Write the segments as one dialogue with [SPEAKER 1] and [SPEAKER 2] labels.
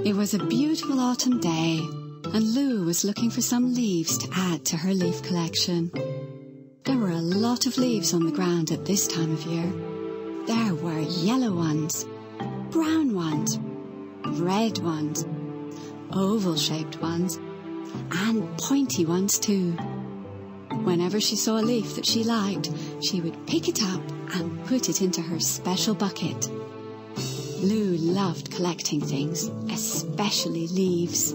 [SPEAKER 1] It was a beautiful autumn day, and Lou was looking for some leaves to add to her leaf collection. There were a lot of leaves on the ground at this time of year. There were yellow ones, brown ones, red ones, oval-shaped ones, and pointy ones too. Whenever she saw a leaf that she liked, she would pick it up and put it into her special bucket. Lou loved collecting things, especially leaves.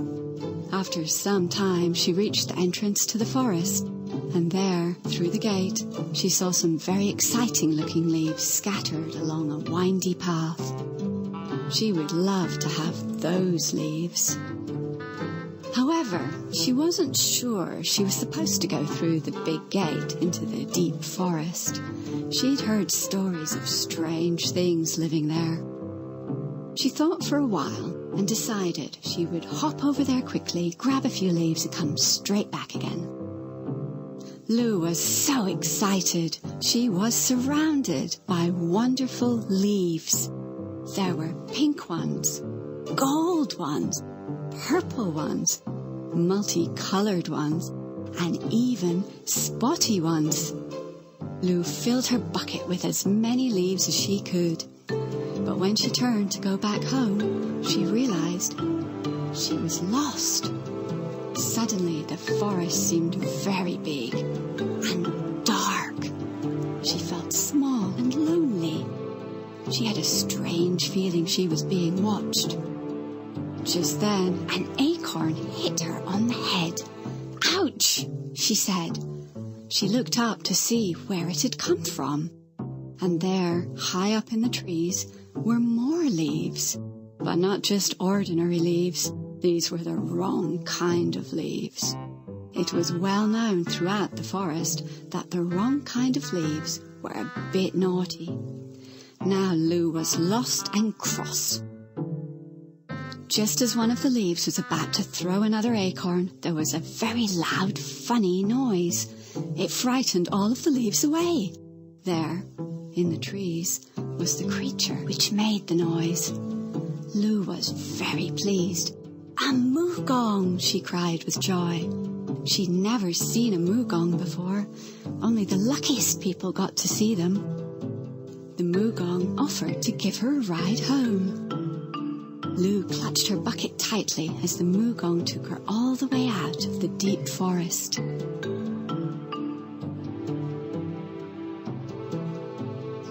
[SPEAKER 1] After some time, she reached the entrance to the forest, and there, through the gate, she saw some very exciting-looking leaves scattered along a windy path. She would love to have those leaves. However, she wasn't sure she was supposed to go through the big gate into the deep forest. She'd heard stories of strange things living there. She thought for a while and decided she would hop over there quickly, grab a few leaves and come straight back again. Lou was so excited. She was surrounded by wonderful leaves. There were pink ones, gold ones, purple ones, multicolored ones, and even spotty ones. Lou filled her bucket with as many leaves as she could. But when she turned to go back home, she realized she was lost. Suddenly, the forest seemed very big and dark. She felt small and lonely. She had a strange feeling she was being watched. Just then, an acorn hit her on the head. "Ouch!" she said. She looked up to see where it had come from. And there, high up in the trees, were more leaves. But not just ordinary leaves. These were the wrong kind of leaves. It was well known throughout the forest that the wrong kind of leaves were a bit naughty. Now Lou was lost and cross. Just as one of the leaves was about to throw another acorn, there was a very loud, funny noise. It frightened all of the leaves away. There, in the trees, was the creature which made the noise. Lou was very pleased. "A moogong!" she cried with joy. She'd never seen a moogong before. Only the luckiest people got to see them. The moogong offered to give her a ride home. Lou clutched her bucket tightly as the moogong took her all the way out of the deep forest.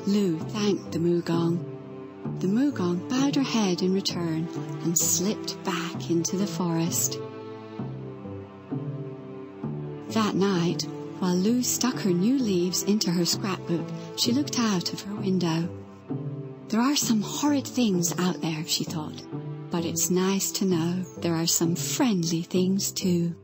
[SPEAKER 1] Lou thanked the moogong. The moogong bowed her head in return and slipped back into the forest. That night, while Lou stuck her new leaves into her scrapbook, she looked out of her window. There are some horrid things out there, she thought, but it's nice to know there are some friendly things too.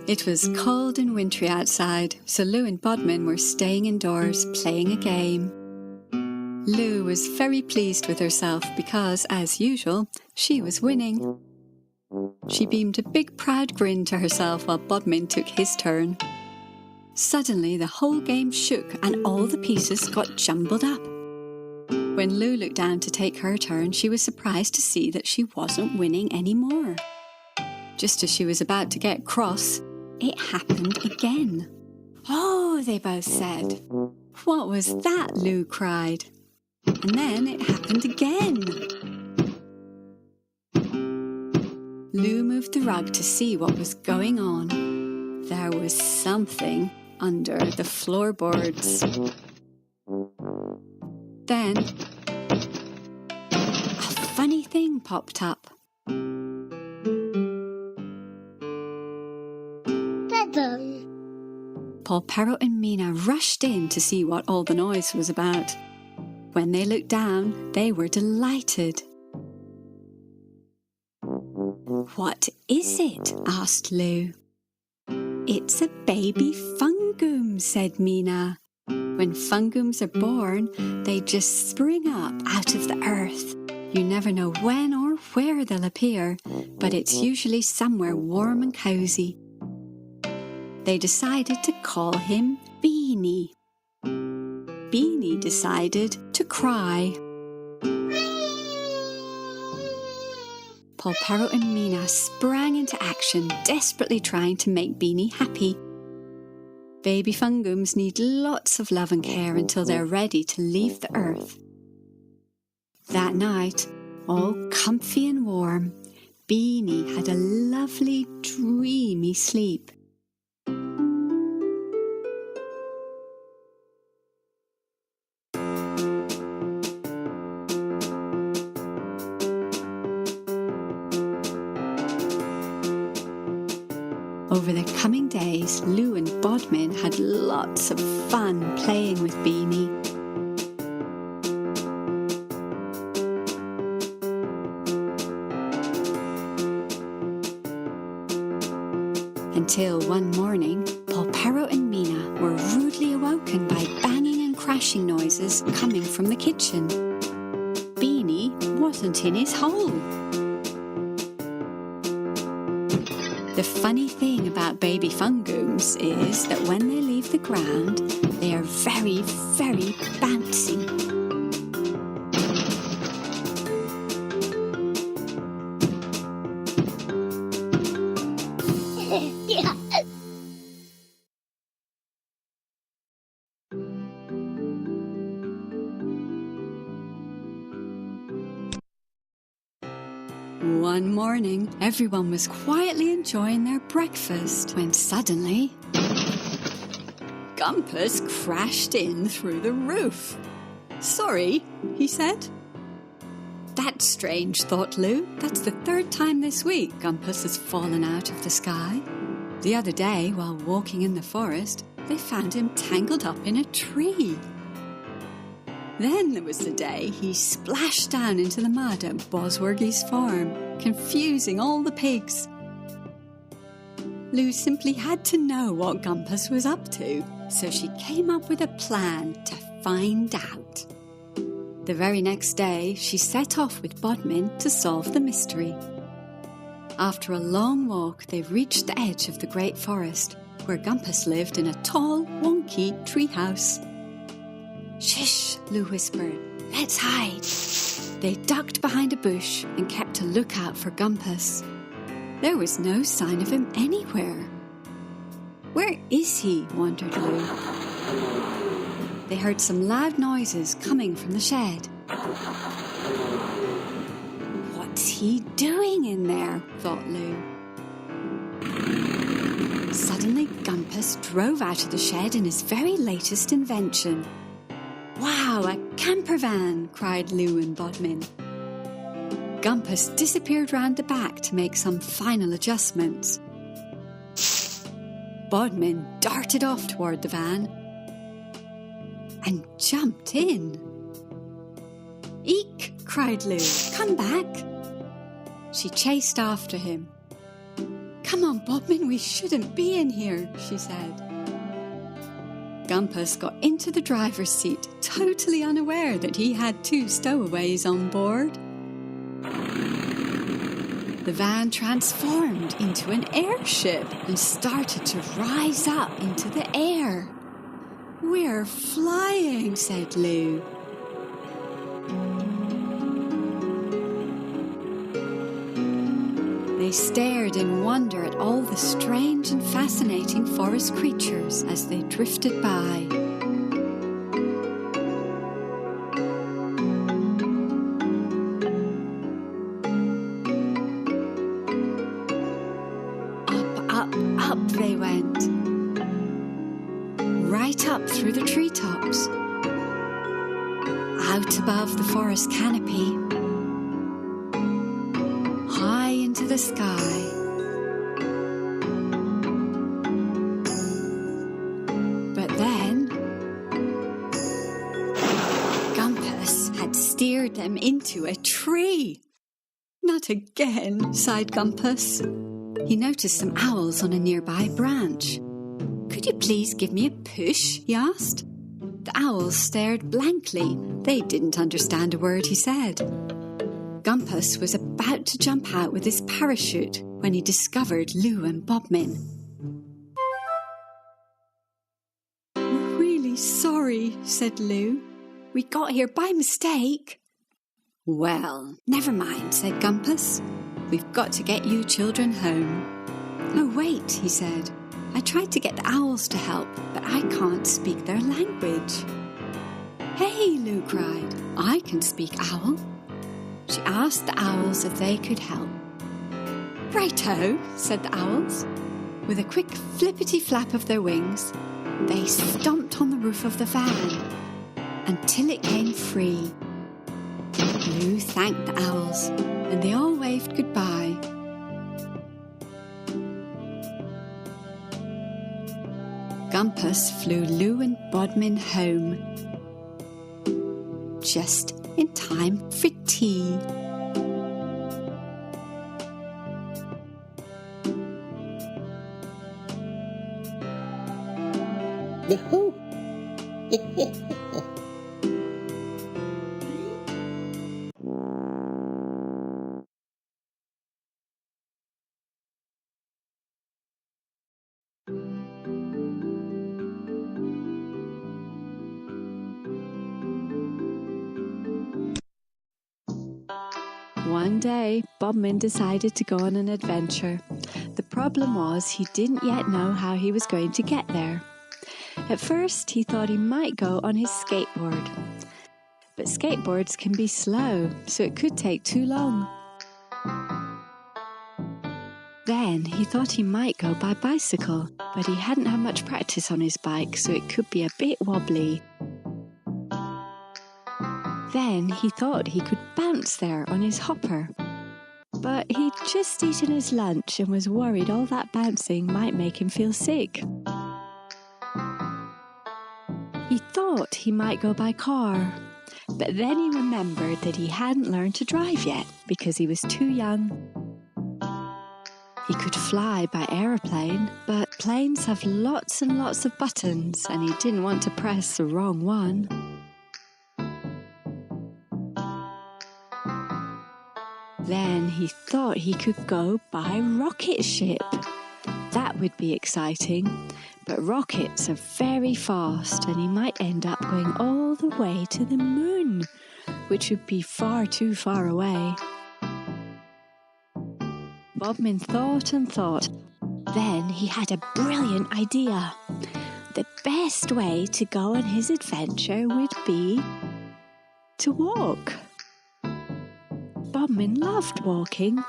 [SPEAKER 1] It was cold and wintry outside, so Lou and Bodmin were staying indoors playing a game. Lou was very pleased with herself because, as usual, she was winning. She beamed a big proud grin to herself while Bodmin took his turn. Suddenly the whole game shook and all the pieces got jumbled up. When Lou looked down to take her turn, she was surprised to see that she wasn't winning anymore. Just as she was about to get cross, it happened again. "Oh," they both said. "What was that?" Lou cried. And then it happened again. Lou moved the rug to see what was going on. There was something under the floorboards. Then a funny thing popped up. Paul Parrot and Mina rushed in to see what all the noise was about. When they looked down, they were delighted. "What is it?" asked Lou. "It's a baby fungum," said Mina. "When fungums are born, they just spring up out of the earth. You never know when or where they'll appear, but it's usually somewhere warm and cosy. They decided to call him Beanie. Beanie decided to cry. Paul Parrot and Mina sprang into action, desperately trying to make Beanie happy. Baby Fungums need lots of love and care until they're ready to leave the earth. That night, all comfy and warm, Beanie had a lovely, dreamy sleep. Over the coming days, Lou and Bodmin had lots of fun playing with Beanie. Until one morning, Paul Parrot and Mina were rudely awoken by banging and crashing noises coming from the kitchen. Beanie wasn't in his hole. The funny thing about baby Fungums is that when they leave the ground, they are very, very bouncy. One morning, everyone was quietly enjoying their breakfast when suddenly Gumpus crashed in through the roof. "Sorry," he said. "That's strange," thought Lou. "That's the third time this week Gumpus has fallen out of the sky. The other day, while walking in the forest, they found him tangled up in a tree. Then there was the day he splashed down into the mud at Bosworthy's farm, confusing all the pigs. Lou simply had to know what Gumpus was up to, so she came up with a plan to find out. The very next day, she set off with Bodmin to solve the mystery. After a long walk, they reached the edge of the great forest, where Gumpus lived in a tall, wonky treehouse. "Shish," Lou whispered. "Let's hide." They ducked behind a bush and kept a lookout for Gumpus. There was no sign of him anywhere. "Where is he?" wondered Lou. They heard some loud noises coming from the shed. "What's he doing in there?" thought Lou. Suddenly, Gumpus drove out of the shed in his very latest invention. "Wow, a camper van!" cried Lou and Bodmin. Gumpus disappeared round the back to make some final adjustments. Bodmin darted off toward the van and jumped in. "Eek!" cried Lou. "Come back!" She chased after him. "Come on, Bodmin, we shouldn't be in here," she said. Gumpus got into the driver's seat, totally unaware that he had two stowaways on board. The van transformed into an airship and started to rise up into the air. "We're flying," said Lou. They stared in wonder at all the strange and fascinating forest creatures as they drifted by. Up they went, right up through the treetops, out above the forest canopy, high into the sky. But then, Gumpus had steered them into a tree. "Not again," sighed Gumpus. He noticed some owls on a nearby branch. "Could you please give me a push?" he asked. The owls stared blankly. They didn't understand a word he said. Gumpus was about to jump out with his parachute when he discovered Lou and Bodmin. "We're really sorry," said Lou. "We got here by mistake." "Well, never mind," said Gumpus. "We've got to get you children home." "Oh, wait," he said. "I tried to get the owls to help, but I can't speak their language." "Hey," Lou cried, "I can speak owl." She asked the owls if they could help. "Righto," said the owls. With a quick flippity-flap of their wings, they stomped on the roof of the van until it came free. Lou thanked the owls, and they all waved goodbye. Gumpus flew Lou and Bodmin home, just in time for tea. One day, Bodmin decided to go on an adventure. The problem was he didn't yet know how he was going to get there. At first, he thought he might go on his skateboard. But skateboards can be slow, so it could take too long. Then he thought he might go by bicycle, but he hadn't had much practice on his bike, so it could be a bit wobbly. Then he thought he could bounce there on his hopper. But he'd just eaten his lunch and was worried all that bouncing might make him feel sick. He thought he might go by car, but then he remembered that he hadn't learned to drive yet because he was too young. He could fly by aeroplane, but planes have lots and lots of buttons, and he didn't want to press the wrong one. Then he thought he could go by rocket ship. That would be exciting, but rockets are very fast and he might end up going all the way to the moon, which would be far too far away. Bodmin thought and thought. Then he had a brilliant idea. The best way to go on his adventure would be to walk. Bodmin loved walking.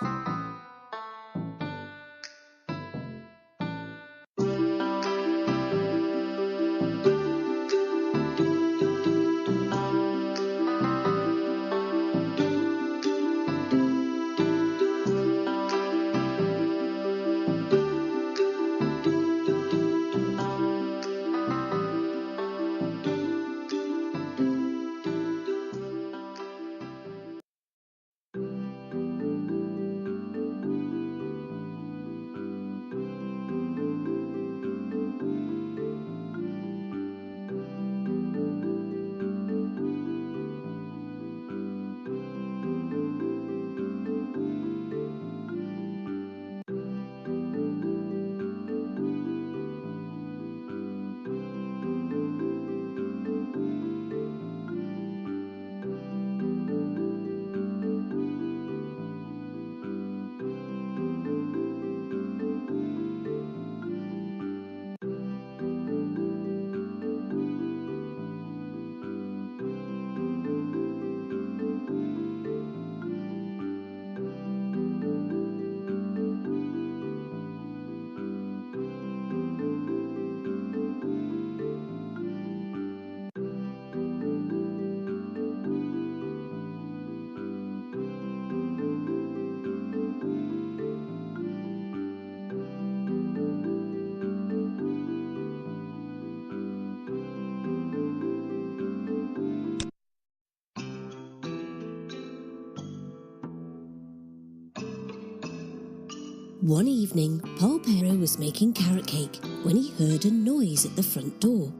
[SPEAKER 2] One evening, Paul Pero was making carrot cake when he heard a noise at the front door.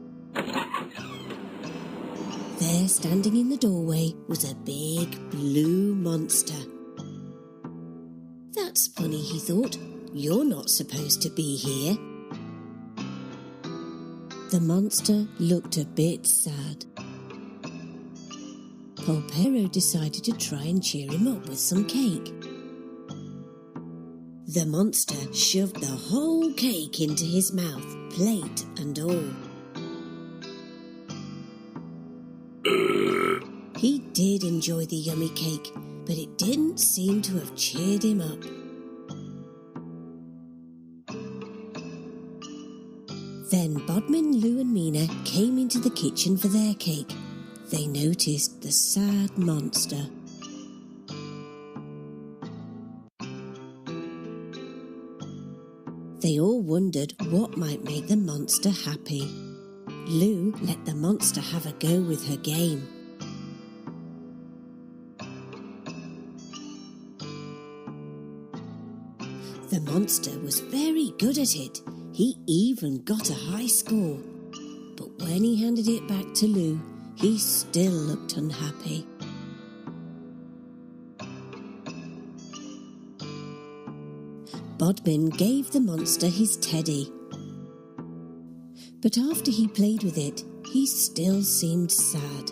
[SPEAKER 2] There, standing in the doorway, was a big blue monster. That's funny, he thought. You're not supposed to be here. The monster looked a bit sad. Polpero decided to try and cheer him up with some cake. The monster shoved the whole cake into his mouth, plate and all. He did enjoy the yummy cake, but it didn't seem to have cheered him up. Then Bodmin, Lou and Mina came into the kitchen for their cake. They noticed the sad monster. They all wondered what might make the monster happy. Lou let the monster have a go with her game. The monster was very good at it. He even got a high score. But when he handed it back to Lou, he still looked unhappy. Bodmin gave the monster his teddy. But after he played with it, he still seemed sad.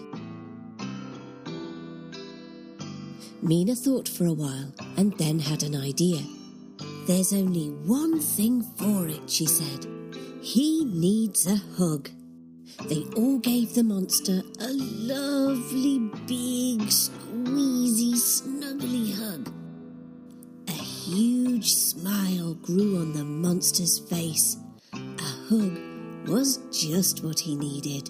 [SPEAKER 2] Mina thought for a while and then had an idea. There's only one thing for it, she said. He needs a hug. They all gave the monster a lovely, big, squeezy, snuggly hug. A huge smile grew on the monster's face. A hug was just what he needed.